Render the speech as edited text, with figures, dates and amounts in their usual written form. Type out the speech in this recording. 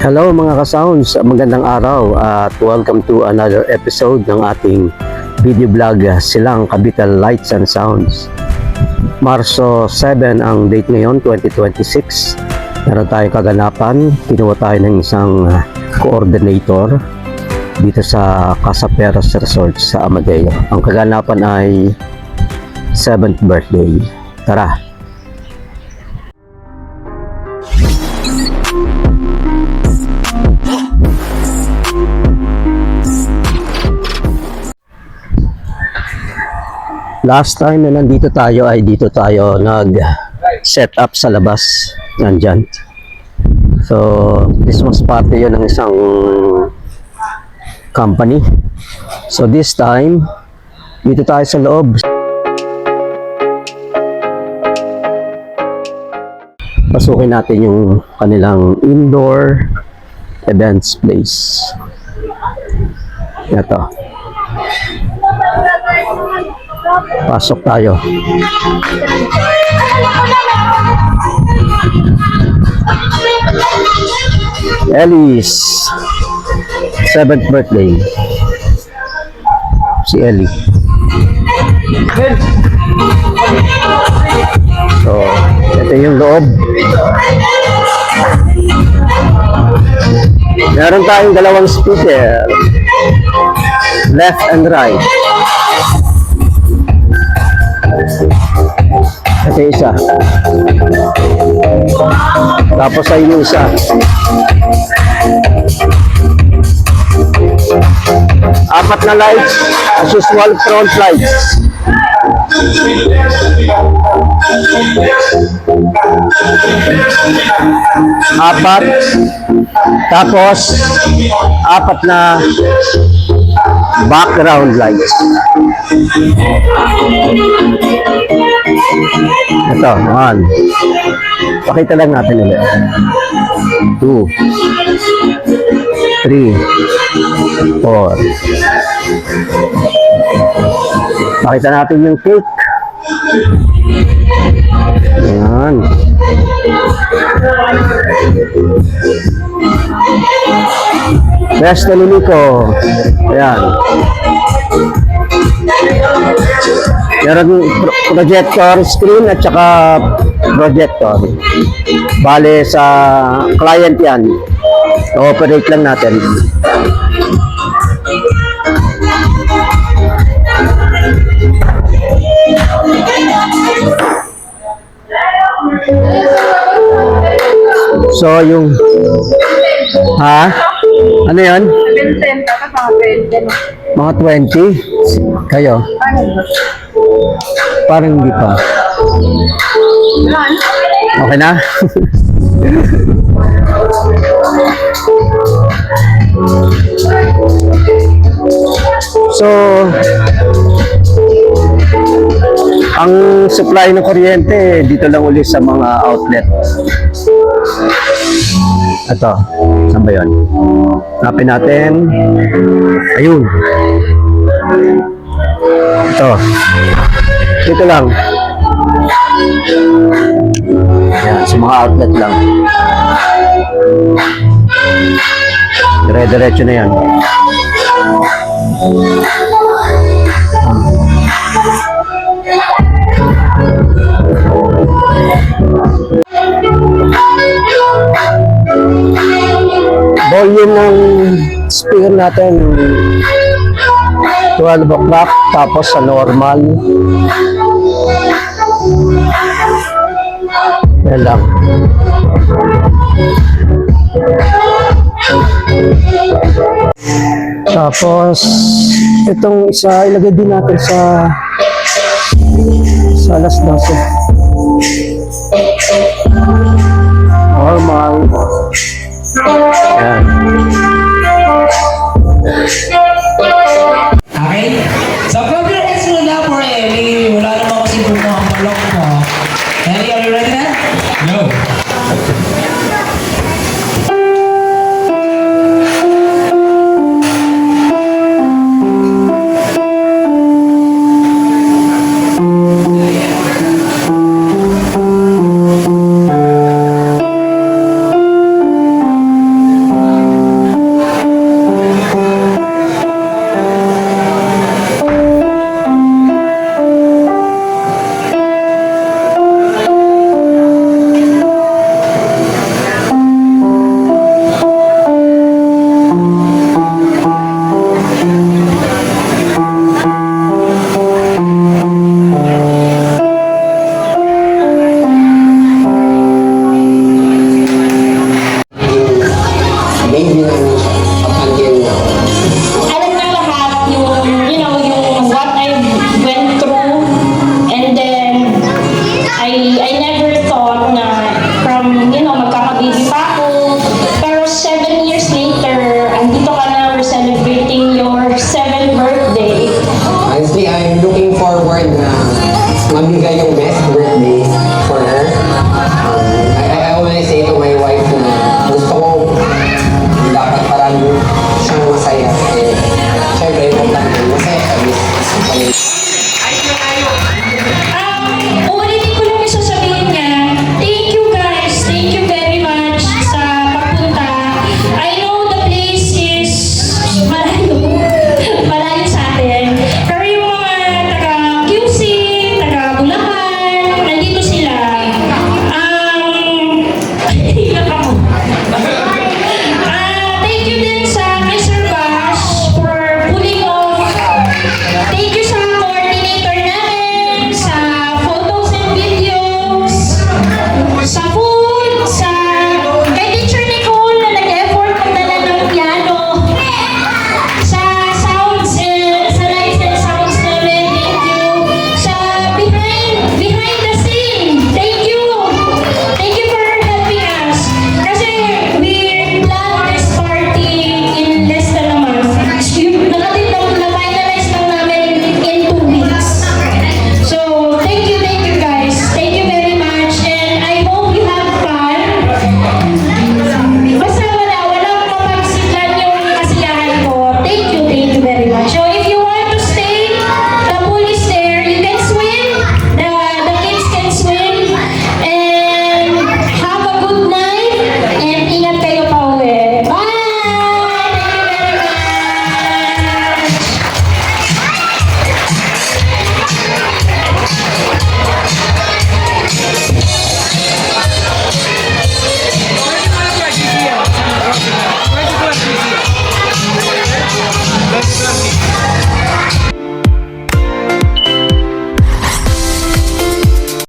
Hello mga ka-sounds, magandang araw at welcome to another episode ng ating video vlog Silang Capital Lights and Sounds. Marso 7 ang date ngayon, 2026. Meron tayong kaganapan, kinuha tayo ng isang coordinator dito sa Casa Perros Resort sa Amadeo. Ang kaganapan ay 7th birthday. Tara! Last time na nandito tayo ay dito tayo nag-set up sa labas. Nandyan. So, Christmas party yun ng isang company. So, this time, dito tayo sa loob. Pasukin natin yung kanilang indoor events place. Ito. Pasok tayo. Ellie's 7th birthday. Si Ellie. So, ito yung loob. Meron tayong dalawang speaker. Left and right. Ito isa. Tapos ay yung isa. Apat na lights. As usual, front lights. Apat. Tapos, apat na background lights. Ito, 1. Pakita lang natin ulit. 2, 3, 4. Pakita natin yung cake. Ayan. Best ni Nico. Ayan. Meron projector screen at saka projector. Bale sa client yan. O-operate lang natin. So yung ano yan? Mga 20? Kayo? Parang hindi pa. Okay na? So, ang supply ng kuryente dito lang ulit sa mga outlet. Ito, saan ba yun? Hanapin natin. Ayun. Ito. Dito lang. Ayan, sa mga outlet lang. Dire-diretso na yan. Volume ng speaker natin 12 o'clock, tapos sa normal yan lang. Tapos itong isa ilagay din natin sa alas 12 normal. Yan. Okay? So, progress muna for Ellie. Wala naman kasi bumo ang palok mo. Ellie, are you ready na? No.